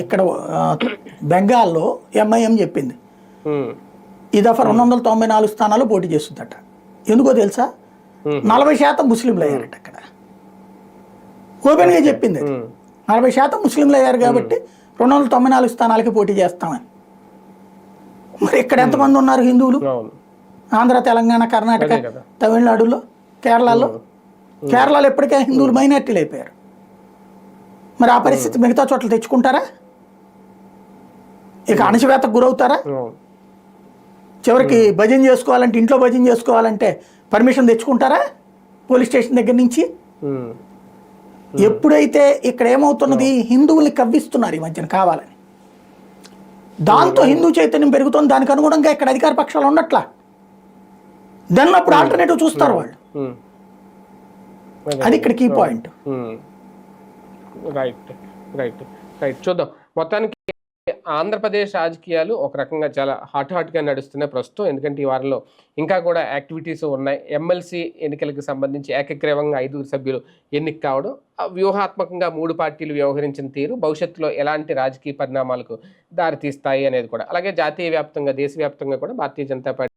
ఇక్కడ బెంగాల్లో ఎంఐఎం చెప్పింది ఈ దఫా 294 స్థానాలు పోటీ చేస్తుందట. ఎందుకో తెలుసా? 40% ముస్లింలు అయ్యారట అక్కడ. ఓపెన్గా చెప్పింది 40% ముస్లింలు అయ్యారు కాబట్టి 294 స్థానాలకి పోటీ చేస్తామని. మరి ఇక్కడ ఎంతమంది ఉన్నారు హిందువులు? ఆంధ్ర, తెలంగాణ, కర్ణాటక, తమిళనాడులో, కేరళలో ఎప్పటికే హిందువులు మైనార్టీలు అయిపోయారు. మరి ఆ పరిస్థితి మిగతా చోట్ల తెచ్చుకుంటారా? ఇక అణచివేతకు గురవుతారా? చివరికి భజన చేసుకోవాలంటే, ఇంట్లో భజన చేసుకోవాలంటే పర్మిషన్ తెచ్చుకుంటారా పోలీస్ స్టేషన్ దగ్గర నుంచి? ఎప్పుడైతే ఇక్కడ ఏమవుతున్నది, హిందువుల్ని కవ్విస్తున్నారు ఈ మధ్యన కావాలని, దాంతో హిందూ చైతన్యం పెరుగుతుంది. దానికి అనుగుణంగా ఇక్కడ అధికార పక్షాలు ఉండట్లా. దాన్ని అప్పుడు ఆల్టర్నేటివ్ చూస్తారు వాళ్ళు. అది ఇక్కడ key point. Right right right చూద్దాం. మొత్తానికి ఆంధ్రప్రదేశ్ రాజకీయాలు ఒక రకంగా చాలా హాట్గా నడుస్తున్నాయి ప్రస్తుతం. ఎందుకంటే ఈ వారంలో ఇంకా కూడా యాక్టివిటీస్ ఉన్నాయి. ఎమ్మెల్సీ ఎన్నికలకు సంబంధించి ఏకగ్రీవంగా 5 సభ్యులు ఎన్నిక కావడం, వ్యూహాత్మకంగా 3 పార్టీలు వ్యవహరించిన తీరు భవిష్యత్తులో ఎలాంటి రాజకీయ పరిణామాలకు దారితీస్తాయి అనేది కూడా. అలాగే జాతీయ వ్యాప్తంగా, దేశవ్యాప్తంగా కూడా భారతీయ జనతా పార్టీ